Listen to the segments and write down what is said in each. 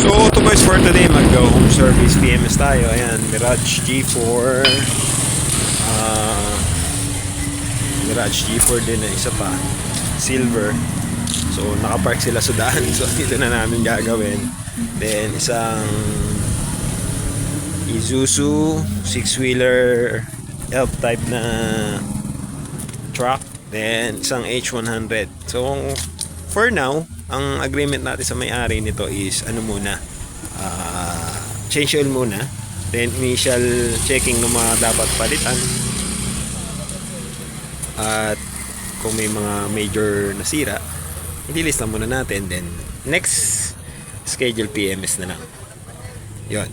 So guys, for today mag-home service PMS tayo. Ayan, Mirage G4. Mirage G4 din na isa pa, silver. So nakapark sila sa daan. So dito na namin gagawin. Then isang Isuzu 6-wheeler elf type na truck. Then isang H100. So for now, ang agreement natin sa may-ari nito is ano muna, change oil muna, then initial checking ng mga dapat palitan, at kung may mga major na sira, ililista muna natin, then next schedule PMS na lang yon.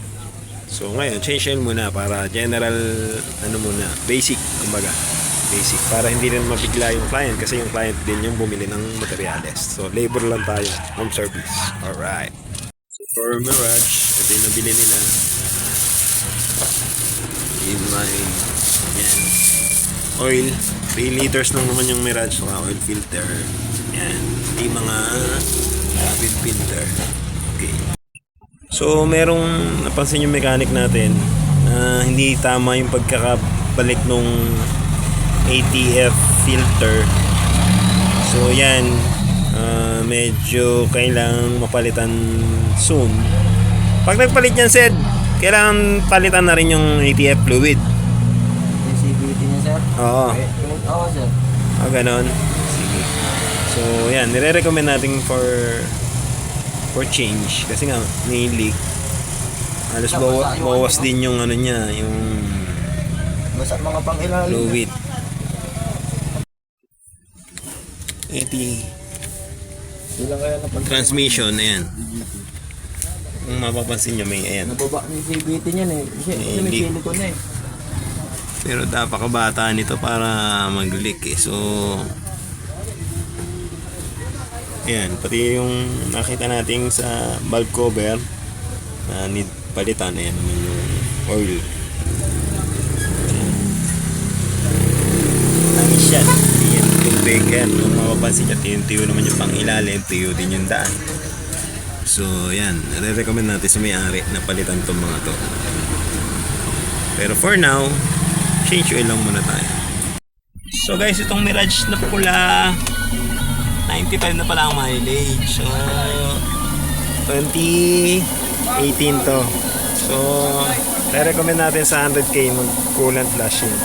So ngayon change oil muna para general, ano muna, basic, kumbaga basic, para hindi rin mabigla yung client, kasi yung client din yung bumili ng materials. So labor lang tayo, home service. Alright, so for Mirage, ito yung nabili nila in my, yan, oil 3 liters lang naman yung Mirage, so oil filter, yan, hindi mga rapid filter. Okay, so merong napansin yung mechanic natin na hindi tama yung pagkakabalik nung ATF filter. So yan, medyo kailangang mapalitan soon. Pag nagpalit yan, Sed, kailangan palitan na rin yung ATF fluid. CVT niya, sir? Oo. Oo, sir. Ganon. Sige. So yan, nire-recommend natin for change, kasi nga may leak. Halos bawas din yung ano niya, yung Basta mga pang-ilalim. fluid. Ilang kaya na Transmission, ayan. Kung mapapansin nyo, may ayan. nababa ni CVT niyan eh. Kasi Eh, may leak. silicone na eh. Pero napakabata nito para mag-leak eh. So ayan, pati yung nakita natin sa valve cover na need palitan, ayan naman yung oil. Nangis yan. Ayan, tubig yan. Kung mapapansin nyo, tiyo naman yung pangilalim, tiyo din yung daan. So yan, re-recommend natin sa may-ari na palitan itong mga to. Pero for now, change oil lang muna tayo. So guys, itong Mirage na pula, 95 na pala ang mileage. So 2018 to. So re-recommend natin sa 100k mag coolant flashing.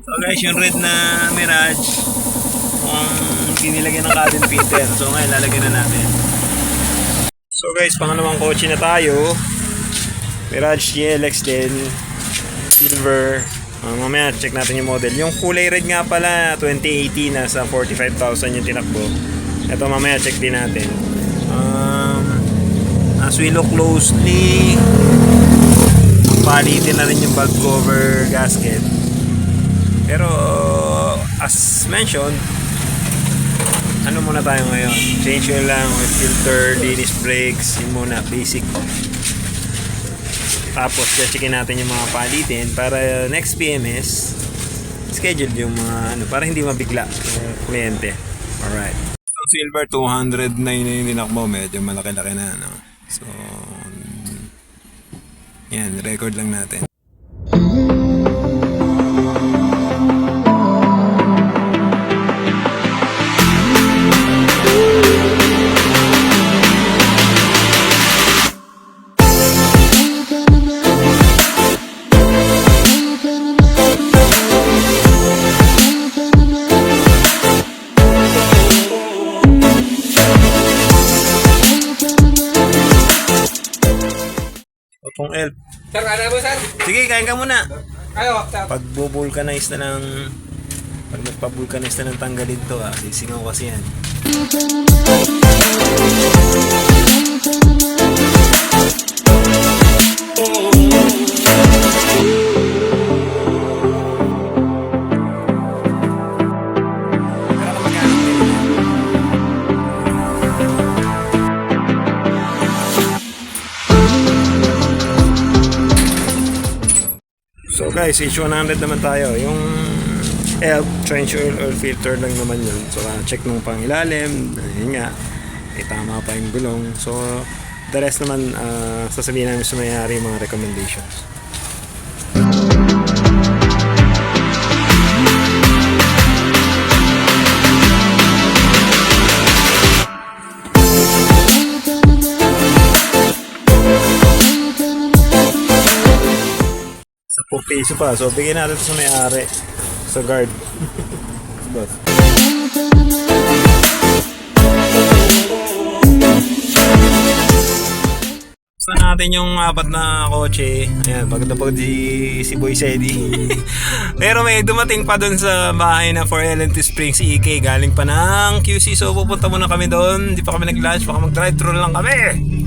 So guys, yung red na Mirage, pinilagyan ng cabin filter. So ngayon, lalagyan na natin. So guys, pangalawang kotse na tayo. Mirage GLX din, silver. Mamaya check natin yung model. Yung kulay red nga pala, 2018, nasa 45,000 yung tinakbo. Ito mamaya check din natin. As we look closely, palitin na rin yung valve cover gasket. Pero as mentioned, ano muna tayo ngayon? Change oil lang, oil filter, dinis brakes, yun muna, basic. Tapos checkin natin yung mga palitin para next PMS schedule yung mga ano para hindi mabigla yung kliyente. Alright. Silver 209 na yung dinakbo, medyo malaki-laki na, no? So, yan, record lang natin. Kung elf. Sir, ano mo, sir? Sige, kain ka muna. Ayo, sir. Pag vulcanize na ng pag nagpa-vulcanize na ng tanggalin to, sisingaw kasi yan. So guys, H100 naman tayo. Yung ELF, trench oil filter lang naman yun. So check nung pangilalim. Yun nga, tama pa yung gulong. So the rest naman, sasabihin namin sa may-ari yung mga recommendations. Piso pa. So, bigyan natin sa may-ari. Sa guard. Boss. Gusto natin yung apat na kotse. Ayan, pagod na pagod si Boy Sedi. Pero may dumating pa dun sa bahay na for LNT Springs EK. Galing pa ng QC. So, pupunta muna kami doon. Hindi pa kami nag-lunch. Baka mag-drive-thru lang kami.